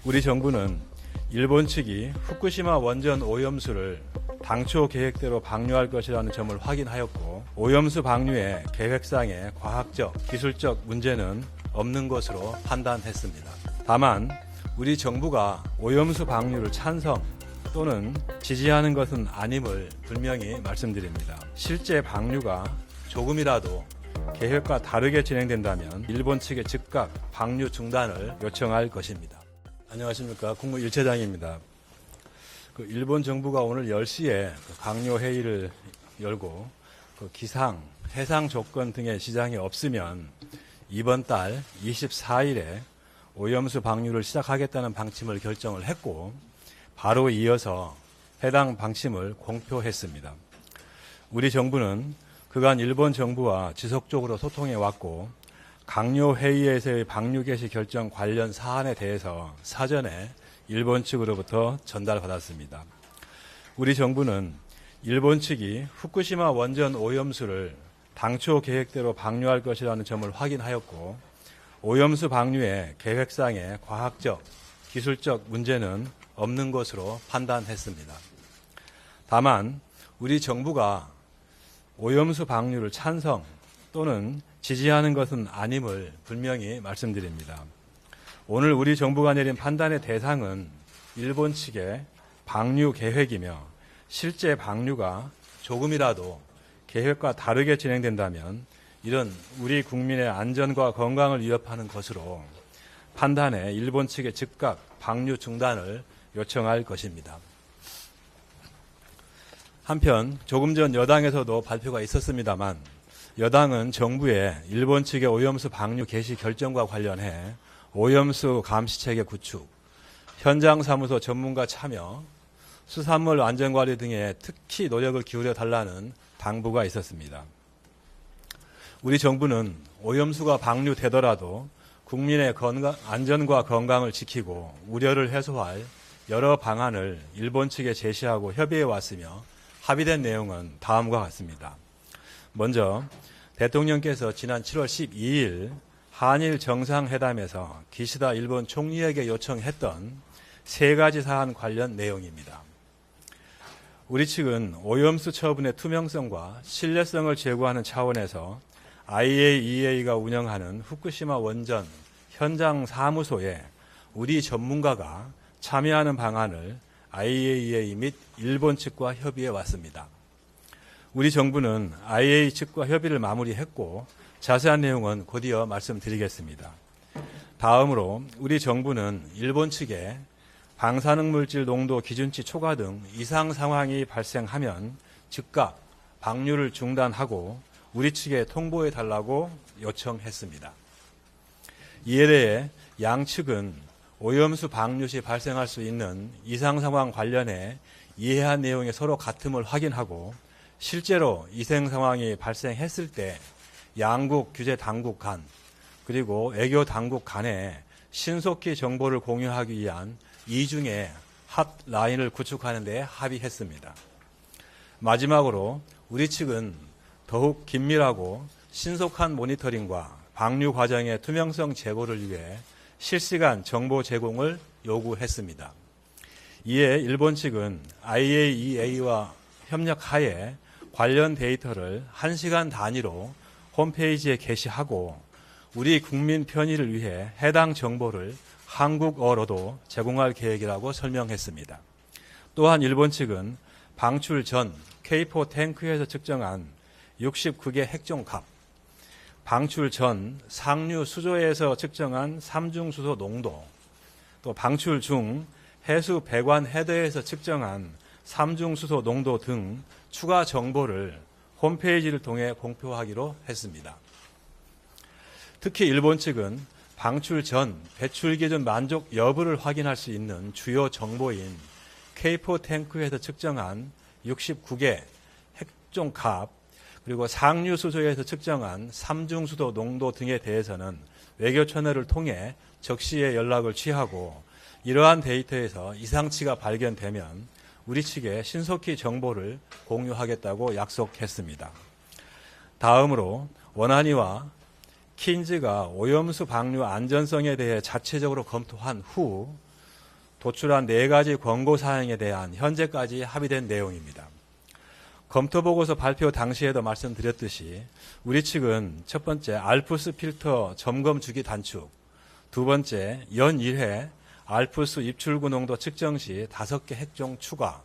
우리 정부는 일본 측이 후쿠시마 원전 오염수를 당초 계획대로 방류할 것이라는 점을 확인하였고, 오염수 방류의 계획상의 과학적, 기술적 문제는 없는 것으로 판단했습니다. 다만 우리 정부가 오염수 방류를 찬성 또는 지지하는 것은 아님을 분명히 말씀드립니다. 실제 방류가 조금이라도 계획과 다르게 진행된다면 일본 측에 즉각 방류 중단을 요청할 것입니다. 안녕하십니까. 국무일체장입니다. 일본 정부가 오늘 10시에 강요 회의를 열고 기상, 해상 조건 등의 지장이 없으면 이번 달 24일에 오염수 방류를 시작하겠다는 방침을 결정을 했고, 바로 이어서 해당 방침을 공표했습니다. 우리 정부는 그간 일본 정부와 지속적으로 소통해 왔고, 강요 회의에서의 방류 개시 결정 관련 사안에 대해서 사전에 일본 측으로부터 전달받았습니다. 우리 정부는 일본 측이 후쿠시마 원전 오염수를 당초 계획대로 방류할 것이라는 점을 확인하였고, 오염수 방류의 계획상의 과학적, 기술적 문제는 없는 것으로 판단했습니다. 다만 우리 정부가 오염수 방류를 찬성 또는 지지하는 것은 아님을 분명히 말씀드립니다. 오늘 우리 정부가 내린 판단의 대상은 일본 측의 방류 계획이며, 실제 방류가 조금이라도 계획과 다르게 진행된다면 이런 우리 국민의 안전과 건강을 위협하는 것으로 판단해 일본 측에 즉각 방류 중단을 요청할 것입니다. 한편 조금 전 여당에서도 발표가 있었습니다만, 여당은 정부의 일본 측의 오염수 방류 개시 결정과 관련해 오염수 감시체계 구축, 현장 사무소 전문가 참여, 수산물 안전관리 등에 특히 노력을 기울여 달라는 당부가 있었습니다. 우리 정부는 오염수가 방류되더라도 국민의 안전과 건강을 지키고 우려를 해소할 여러 방안을 일본 측에 제시하고 협의해 왔으며, 합의된 내용은 다음과 같습니다. 먼저 대통령께서 지난 7월 12일 한일 정상회담에서 기시다 일본 총리에게 요청했던 3가지 사안 관련 내용입니다. 우리 측은 오염수 처분의 투명성과 신뢰성을 제고하는 차원에서 IAEA가 운영하는 후쿠시마 원전 현장 사무소에 우리 전문가가 참여하는 방안을 IAEA 및 일본 측과 협의해 왔습니다. 우리 정부는 IAEA 측과 협의를 마무리했고, 자세한 내용은 곧이어 말씀드리겠습니다. 다음으로 우리 정부는 일본 측에 방사능 물질 농도 기준치 초과 등 이상 상황이 발생하면 즉각 방류를 중단하고 우리 측에 통보해 달라고 요청했습니다. 이에 대해 양측은 오염수 방류 시 발생할 수 있는 이상 상황 관련해 이해한 내용이 서로 같음을 확인하고, 실제로 이상 상황이 발생했을 때 양국 규제 당국 간 그리고 외교 당국 간에 신속히 정보를 공유하기 위한 이중의 핫라인을 구축하는 데 합의했습니다. 마지막으로 우리 측은 더욱 긴밀하고 신속한 모니터링과 방류 과정의 투명성 제고를 위해 실시간 정보 제공을 요구했습니다. 이에 일본 측은 IAEA와 협력하에 관련 데이터를 1시간 단위로 홈페이지에 게시하고, 우리 국민 편의를 위해 해당 정보를 한국어로도 제공할 계획이라고 설명했습니다. 또한 일본 측은 방출 전 K4 탱크에서 측정한 69개 핵종값, 방출 전 상류 수조에서 측정한 삼중수소 농도, 또 방출 중 해수 배관 헤더에서 측정한 삼중수소 농도 등 추가 정보를 홈페이지를 통해 공표하기로 했습니다. 특히 일본 측은 방출 전 배출 기준 만족 여부를 확인할 수 있는 주요 정보인 K4 탱크에서 측정한 69개 핵종값, 그리고 상류 수소에서 측정한 삼중수소 농도 등에 대해서는 외교 채널을 통해 적시에 연락을 취하고, 이러한 데이터에서 이상치가 발견되면 우리 측에 신속히 정보를 공유하겠다고 약속했습니다. 다음으로 원안위와 킨즈가 오염수 방류 안전성에 대해 자체적으로 검토한 후 도출한 4가지 권고 사항에 대한 현재까지 합의된 내용입니다. 검토보고서 발표 당시에도 말씀드렸듯이 우리 측은 첫 번째 알프스 필터 점검 주기 단축, 두 번째 연 1회 알프스 입출구 농도 측정 시 5개 핵종 추가,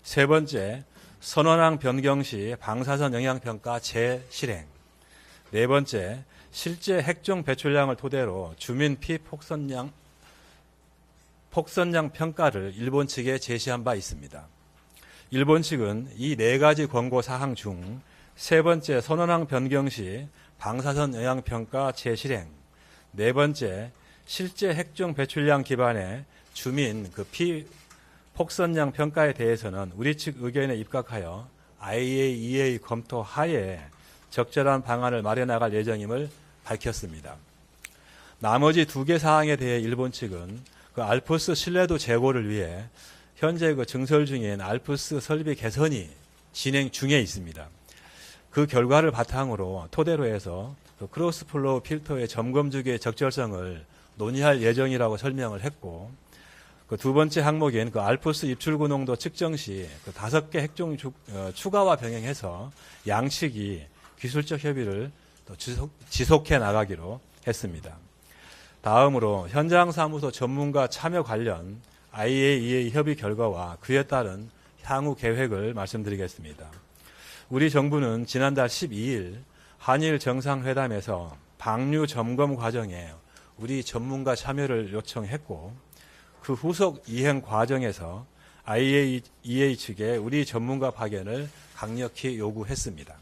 세 번째 선원항 변경 시 방사선 영향평가 재실행, 네 번째 실제 핵종 배출량을 토대로 주민 피폭선량 평가를 일본 측에 제시한 바 있습니다. 일본 측은 이 4가지 권고 사항 중 세 번째 선원항 변경 시 방사선 영향평가 재실행, 네 번째 실제 핵종 배출량 기반의 주민 피폭선량 평가에 대해서는 우리 측 의견에 입각하여 IAEA 검토 하에 적절한 방안을 마련나갈 예정임을 밝혔습니다. 나머지 2개 사항에 대해 일본 측은 알프스 신뢰도 제고를 위해 현재 증설 중인 알프스 설비 개선이 진행 중에 있습니다. 그 결과를 바탕으로 토대로 해서 크로스플로우 필터의 점검 주기의 적절성을 논의할 예정이라고 설명을 했고, 두 번째 항목인 알프스 입출구 농도 측정 시 5개 핵종 추가와 병행해서 양측이 기술적 협의를 또 지속해 나가기로 했습니다. 다음으로 현장 사무소 전문가 참여 관련 IAEA 협의 결과와 그에 따른 향후 계획을 말씀드리겠습니다. 우리 정부는 지난달 12일 한일 정상회담에서 방류 점검 과정에 우리 전문가 참여를 요청했고, 그 후속 이행 과정에서 IAEA 측에 우리 전문가 파견을 강력히 요구했습니다.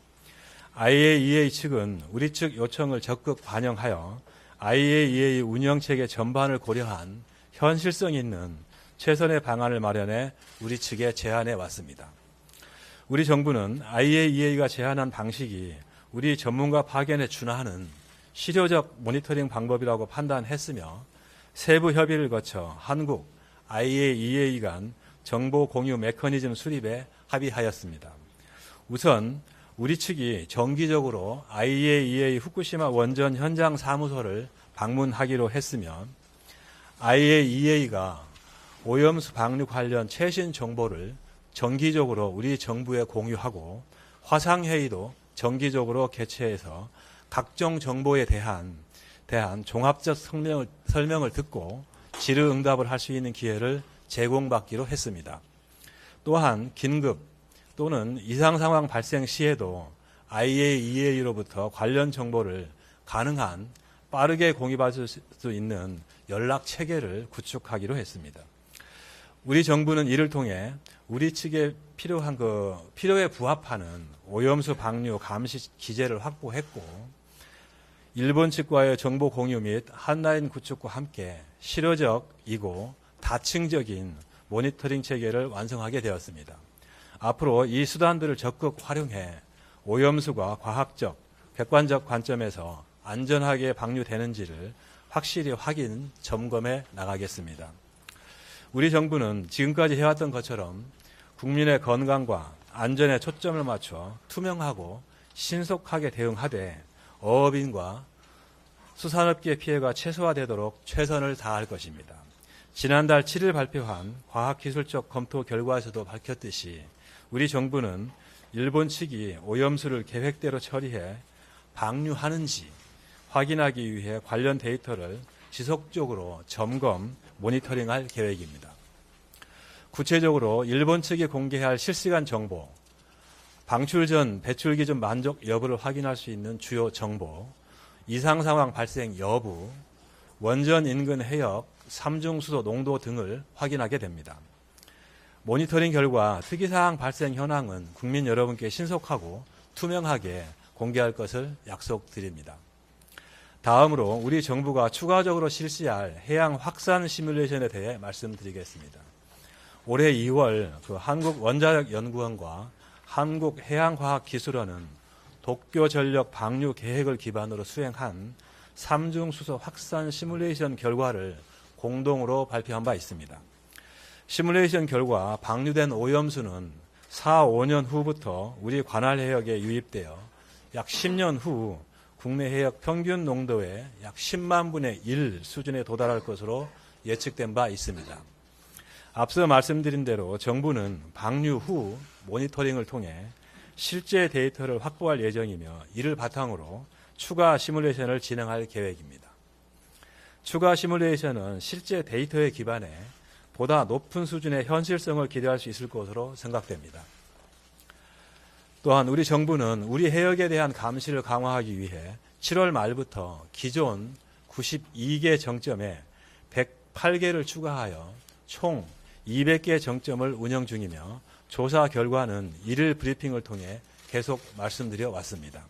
IAEA 측은 우리 측 요청을 적극 반영하여 IAEA 운영체계 전반을 고려한 현실성 있는 최선의 방안을 마련해 우리 측에 제안해 왔습니다. 우리 정부는 IAEA가 제안한 방식이 우리 전문가 파견에 준하는 실효적 모니터링 방법이라고 판단했으며, 세부 협의를 거쳐 한국 IAEA 간 정보 공유 메커니즘 수립에 합의하였습니다. 우선 우리 측이 정기적으로 IAEA 후쿠시마 원전 현장 사무소를 방문하기로 했으며, IAEA가 오염수 방류 관련 최신 정보를 정기적으로 우리 정부에 공유하고, 화상회의도 정기적으로 개최해서 각종 정보에 대한 종합적 설명을 듣고 질의응답을 할 수 있는 기회를 제공받기로 했습니다. 또한 긴급 또는 이상 상황 발생 시에도 IAEA로부터 관련 정보를 가능한 빠르게 공유받을 수 있는 연락 체계를 구축하기로 했습니다. 우리 정부는 이를 통해 우리 측에 필요에 부합하는 오염수 방류 감시 기제를 확보했고, 일본 측과의 정보 공유 및 한라인 구축과 함께 실효적이고 다층적인 모니터링 체계를 완성하게 되었습니다. 앞으로 이 수단들을 적극 활용해 오염수가 과학적, 객관적 관점에서 안전하게 방류되는지를 확실히 확인, 점검해 나가겠습니다. 우리 정부는 지금까지 해왔던 것처럼 국민의 건강과 안전에 초점을 맞춰 투명하고 신속하게 대응하되 어업인과 수산업계의 피해가 최소화되도록 최선을 다할 것입니다. 지난달 7일 발표한 과학기술적 검토 결과에서도 밝혔듯이 우리 정부는 일본 측이 오염수를 계획대로 처리해 방류하는지 확인하기 위해 관련 데이터를 지속적으로 점검, 모니터링할 계획입니다. 구체적으로 일본 측이 공개할 실시간 정보, 방출 전 배출 기준 만족 여부를 확인할 수 있는 주요 정보, 이상 상황 발생 여부, 원전 인근 해역, 삼중수소 농도 등을 확인하게 됩니다. 모니터링 결과 특이사항 발생 현황은 국민 여러분께 신속하고 투명하게 공개할 것을 약속드립니다. 다음으로 우리 정부가 추가적으로 실시할 해양 확산 시뮬레이션에 대해 말씀드리겠습니다. 올해 2월 한국원자력연구원과 한국해양과학기술원은 도쿄전력 방류 계획을 기반으로 수행한 삼중수소 확산 시뮬레이션 결과를 공동으로 발표한 바 있습니다. 시뮬레이션 결과 방류된 오염수는 4, 5년 후부터 우리 관할 해역에 유입되어 약 10년 후 국내 해역 평균 농도의 약 10만 분의 1 수준에 도달할 것으로 예측된 바 있습니다. 앞서 말씀드린 대로 정부는 방류 후 모니터링을 통해 실제 데이터를 확보할 예정이며 이를 바탕으로 추가 시뮬레이션을 진행할 계획입니다. 추가 시뮬레이션은 실제 데이터에 기반해 보다 높은 수준의 현실성을 기대할 수 있을 것으로 생각됩니다. 또한 우리 정부는 우리 해역에 대한 감시를 강화하기 위해 7월 말부터 기존 92개 정점에 108개를 추가하여 총 200개 정점을 운영 중이며 조사 결과는 1일 브리핑을 통해 계속 말씀드려 왔습니다.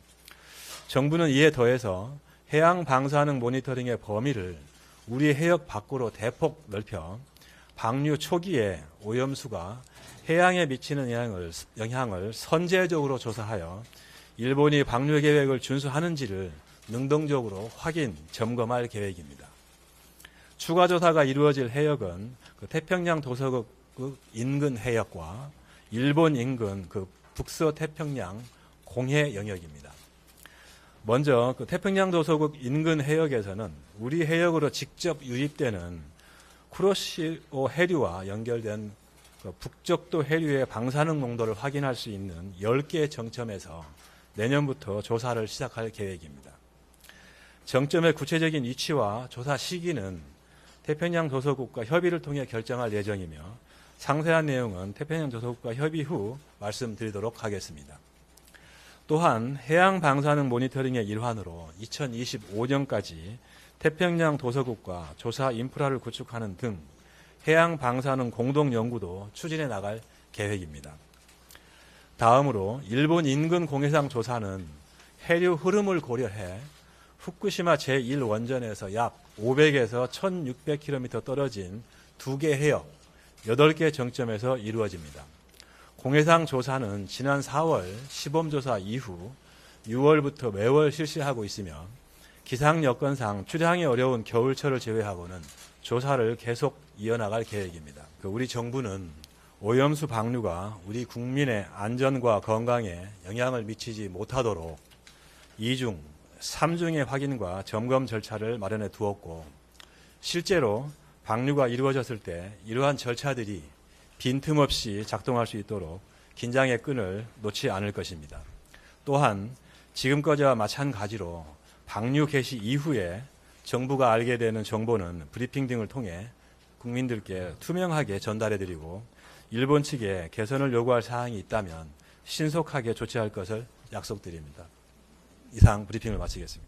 정부는 이에 더해서 해양 방사능 모니터링의 범위를 우리 해역 밖으로 대폭 넓혀 방류 초기에 오염수가 해양에 미치는 영향을 선제적으로 조사하여 일본이 방류 계획을 준수하는지를 능동적으로 확인, 점검할 계획입니다. 추가 조사가 이루어질 해역은 태평양 도서국 인근 해역과 일본 인근 북서태평양 공해 영역입니다. 먼저 태평양 도서국 인근 해역에서는 우리 해역으로 직접 유입되는 쿠로시오 해류와 연결된 북적도 해류의 방사능 농도를 확인할 수 있는 10개 정점에서 내년부터 조사를 시작할 계획입니다. 정점의 구체적인 위치와 조사 시기는 태평양 도서국과 협의를 통해 결정할 예정이며 상세한 내용은 태평양 도서국과 협의 후 말씀드리도록 하겠습니다. 또한 해양 방사능 모니터링의 일환으로 2025년까지 태평양 도서국과 조사 인프라를 구축하는 등 해양 방사능 공동 연구도 추진해 나갈 계획입니다. 다음으로 일본 인근 공해상 조사는 해류 흐름을 고려해 후쿠시마 제1원전에서 약 500에서 1600km 떨어진 2개 해역 8개 정점에서 이루어집니다. 공해상 조사는 지난 4월 시범조사 이후 6월부터 매월 실시하고 있으며 기상 여건상 출항이 어려운 겨울철을 제외하고는 조사를 계속 이어나갈 계획입니다. 우리 정부는 오염수 방류가 우리 국민의 안전과 건강에 영향을 미치지 못하도록 2중, 3중의 확인과 점검 절차를 마련해 두었고 실제로 방류가 이루어졌을 때 이러한 절차들이 빈틈없이 작동할 수 있도록 긴장의 끈을 놓지 않을 것입니다. 또한 지금까지와 마찬가지로 방류 개시 이후에 정부가 알게 되는 정보는 브리핑 등을 통해 국민들께 투명하게 전달해드리고 일본 측에 개선을 요구할 사항이 있다면 신속하게 조치할 것을 약속드립니다. 이상 브리핑을 마치겠습니다.